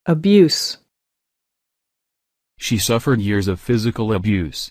Abuse. She suffered years of physical abuse.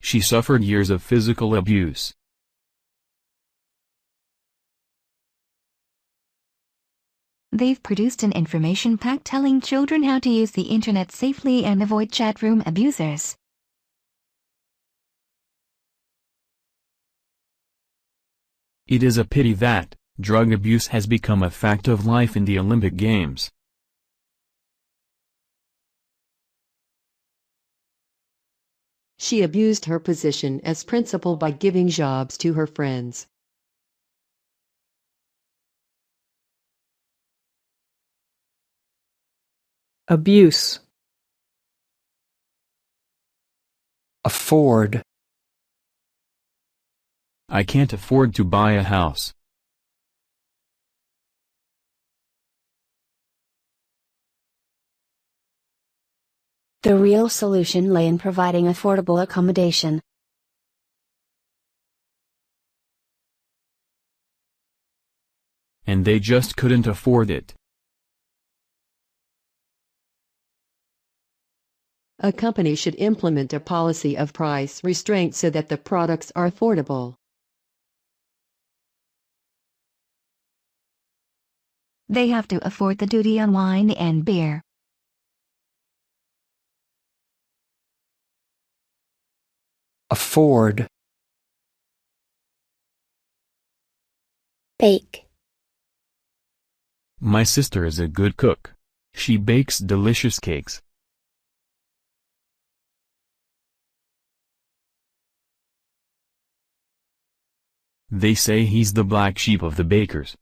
She suffered years of physical abuse. They've produced an information pack telling children how to use the internet safely and avoid chat room abusers. It is a pity that drug abuse has become a fact of life in the Olympic Games. She abused her position as principal by giving jobs to her friends. Abuse. Afford. I can't afford to buy a house. The real solution lay in providing affordable accommodation. And they just couldn't afford it. A company should implement a policy of price restraint so that the products are affordable. They have to afford the duty on wine and beer. Afford. Bake. My sister is a good cook. She bakes delicious cakes. They say he's the black sheep of the bakers.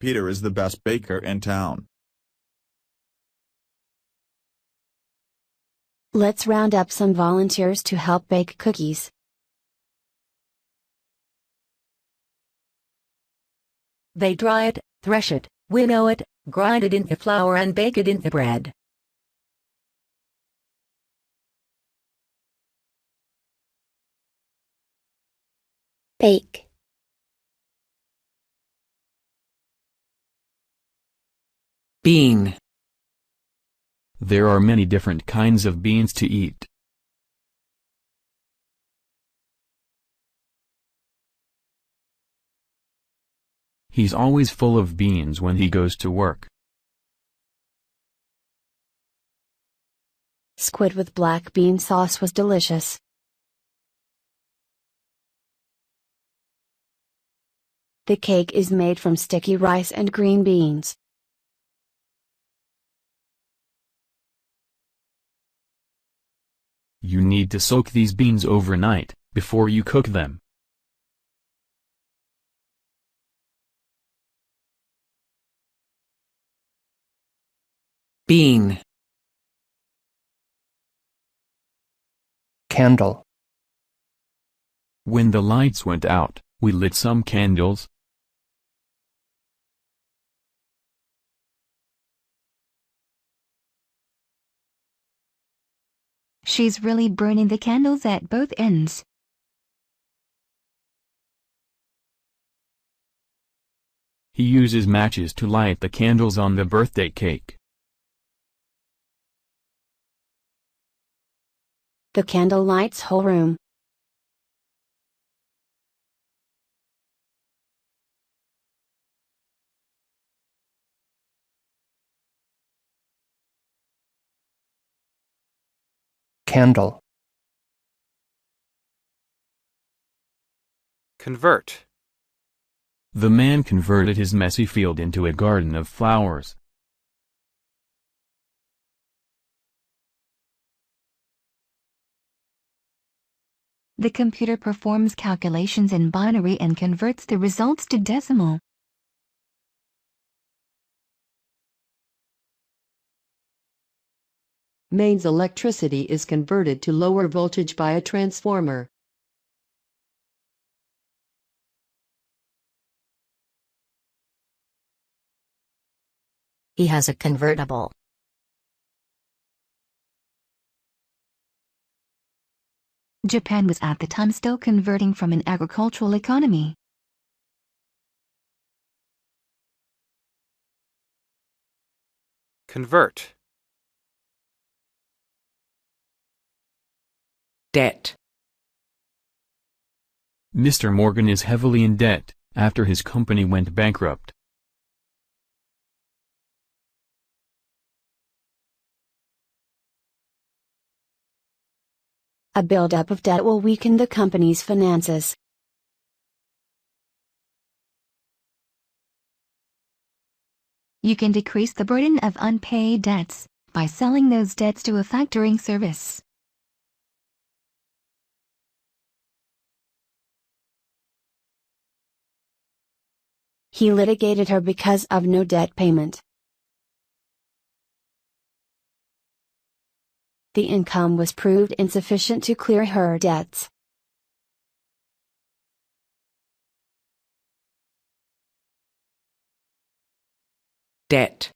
Peter is the best baker in town. Let's round up some volunteers to help bake cookies. They dry it, thresh it, winnow it, grind it into flour and bake it into bread. Bake. Bean. There are many different kinds of beans to eat. He's always full of beans when he goes to work. Squid with black bean sauce was delicious. The cake is made from sticky rice and green beans. You need to soak these beans overnight, before you cook them. Bean. Candle. When the lights went out, we lit some candles. She's really burning the candles at both ends. He uses matches to light the candles on the birthday cake. The candle lights whole room. Candle. Convert. The man converted his messy field into a garden of flowers. The computer performs calculations in binary and converts the results to decimal. Mains electricity is converted to lower voltage by a transformer. He has a convertible. Japan was at the time still converting from an agricultural economy. Convert. Debt. Mr. Morgan is heavily in debt, after his company went bankrupt. A buildup of debt will weaken the company's finances. You can decrease the burden of unpaid debts by selling those debts to a factoring service. He litigated her because of no debt payment. The income was proved insufficient to clear her debts. Debt.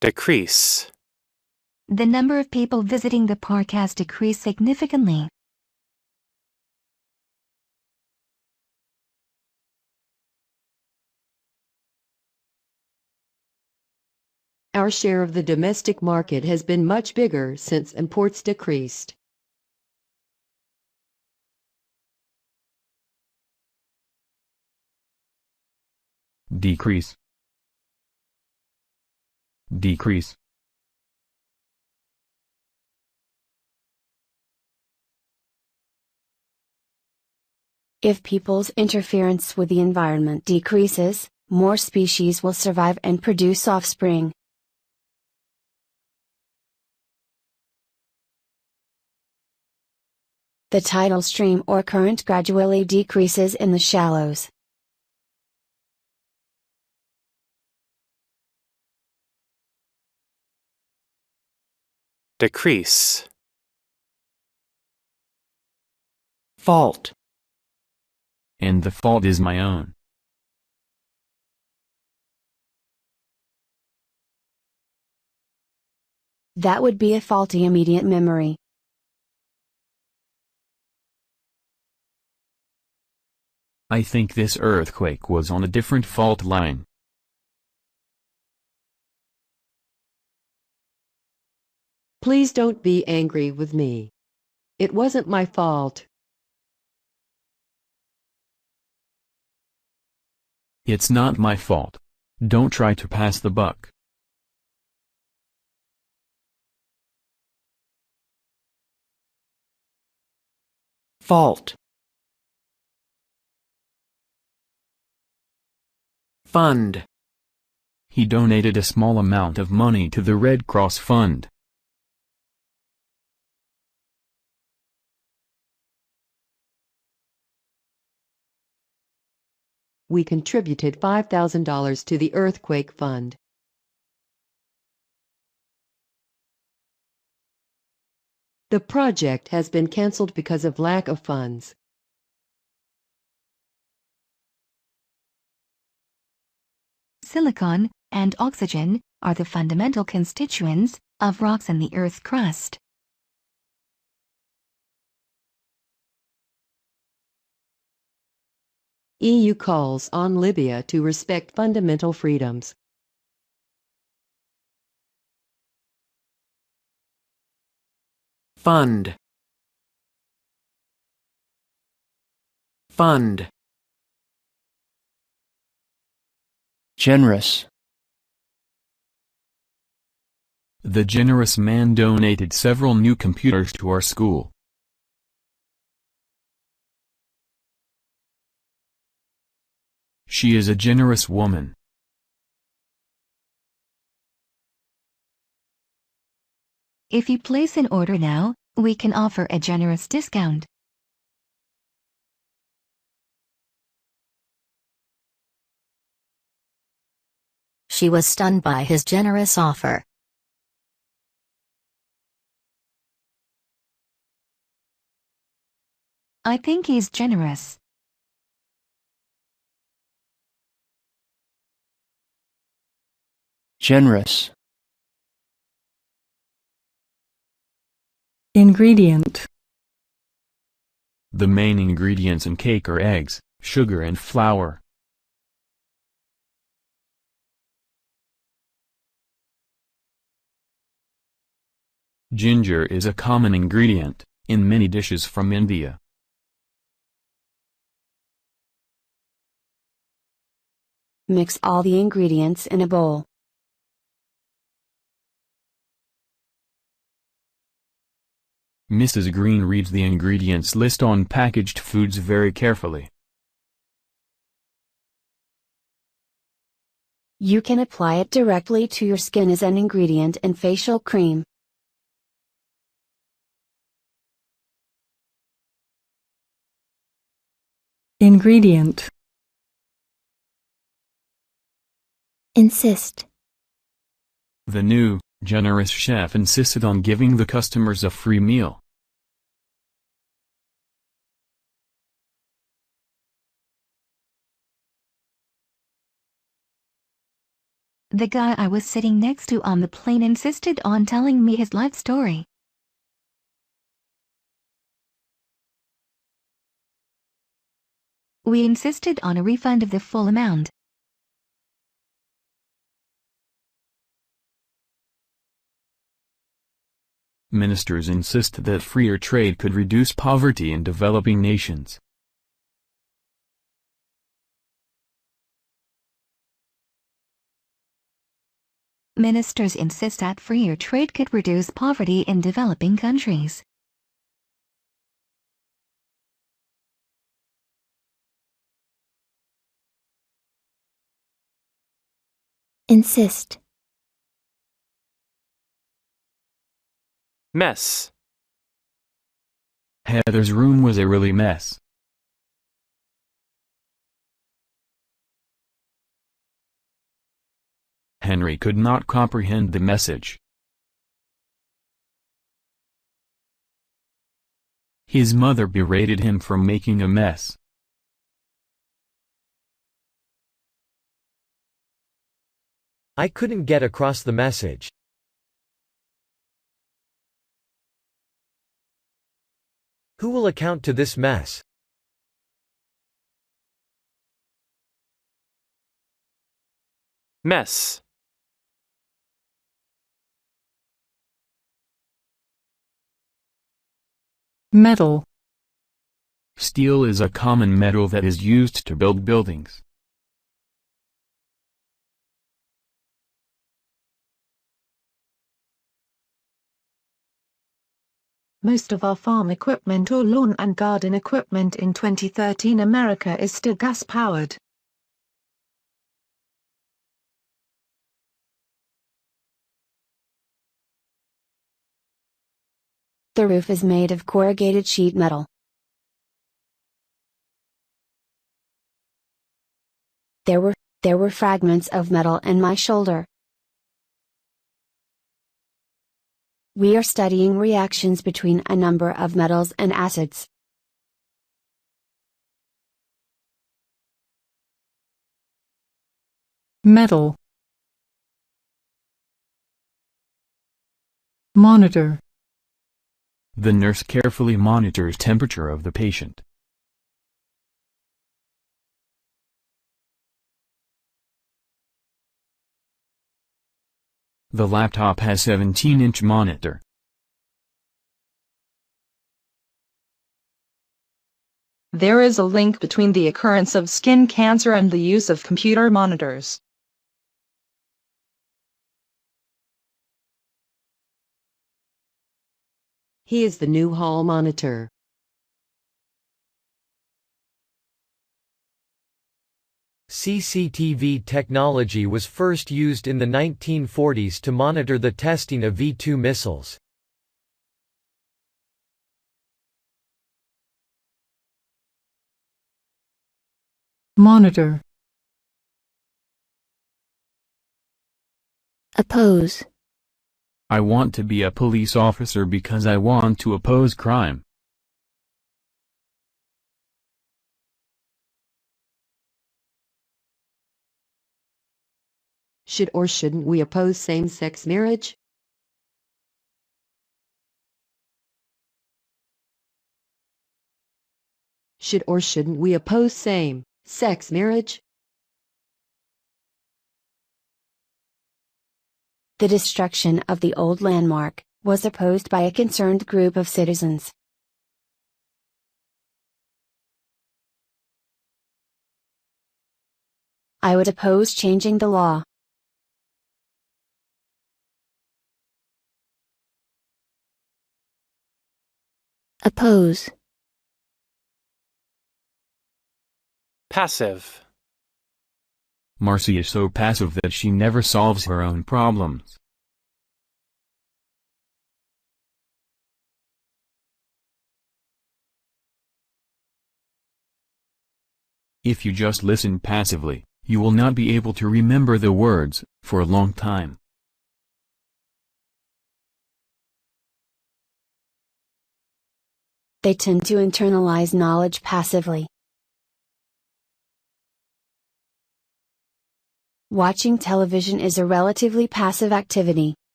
Decrease. The number of people visiting the park has decreased significantly. Our share of the domestic market has been much bigger since imports decreased. Decrease. Decrease. If people's interference with the environment decreases, more species will survive and produce offspring. The tidal stream or current gradually decreases in the shallows. Decrease. Fault. And the fault is my own. That would be a faulty immediate memory. I think this earthquake was on a different fault line. Please don't be angry with me. It wasn't my fault. It's not my fault. Don't try to pass the buck. Fault. Fund. He donated a small amount of money to the Red Cross Fund. We contributed $5,000 to the earthquake fund. The project has been canceled because of lack of funds. Silicon and oxygen are the fundamental constituents of rocks in the Earth's crust. EU calls on Libya to respect fundamental freedoms. Fund. Fund. Generous. The generous man donated several new computers to our school. She is a generous woman. If you place an order now, we can offer a generous discount. She was stunned by his generous offer. I think he's generous. Generous. Ingredient. The main ingredients in cake are eggs, sugar and flour. Ginger is a common ingredient in many dishes from India. Mix all the ingredients in a bowl. Mrs. Green reads the ingredients list on packaged foods very carefully. You can apply it directly to your skin as an ingredient in facial cream. Ingredient. Insist. The new, generous chef insisted on giving the customers a free meal. The guy I was sitting next to on the plane insisted on telling me his life story. We insisted on a refund of the full amount. Ministers insist that freer trade could reduce poverty in developing nations. Ministers insist that freer trade could reduce poverty in developing countries. Insist. Mess. Heather's room was a really mess. Henry could not comprehend the message. His mother berated him for making a mess. I couldn't get across the message. Who will account to this mess? Mess. Metal. Steel is a common metal that is used to build buildings. Most of our farm equipment or lawn and garden equipment in 2013 America is still gas-powered. The roof is made of corrugated sheet metal. There were fragments of metal in my shoulder. We are studying reactions between a number of metals and acids. Metal. Monitor. The nurse carefully monitors temperature of the patient. The laptop has 17-inch monitor. There is a link between the occurrence of skin cancer and the use of computer monitors. He is the new hall monitor. CCTV technology was first used in the 1940s to monitor the testing of V-2 missiles. Monitor. Oppose. I want to be a police officer because I want to oppose crime. Should or shouldn't we oppose same-sex marriage? Should or shouldn't we oppose same-sex marriage? The destruction of the old landmark was opposed by a concerned group of citizens. I would oppose changing the law. Oppose. Passive. Marcy is so passive that she never solves her own problems. If you just listen passively, you will not be able to remember the words for a long time. They tend to internalize knowledge passively. Watching television is a relatively passive activity.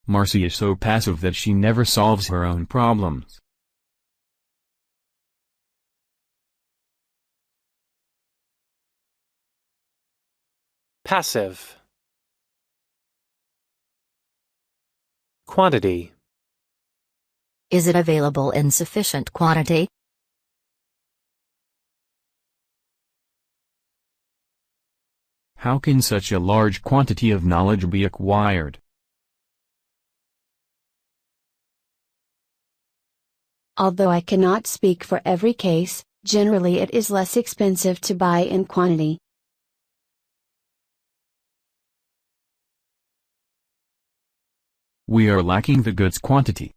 Marcy is so passive that she never solves her own problems. Passive. Quantity. Is it available in sufficient quantity? How can such a large quantity of knowledge be acquired? Although I cannot speak for every case, generally it is less expensive to buy in quantity. We are lacking the goods quantity.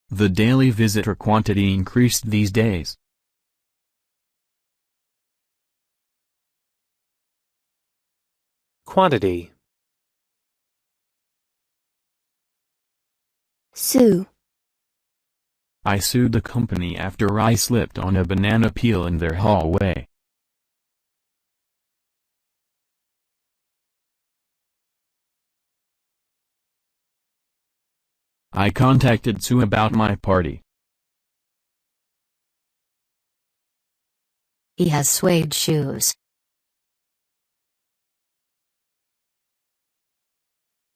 The daily visitor quantity increased these days. Quantity. Sue. I sued the company after I slipped on a banana peel in their hallway. I contacted Sue about my party. He has suede shoes.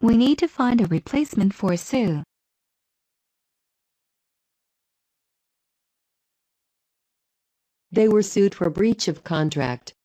We need to find a replacement for Sue. They were sued for breach of contract.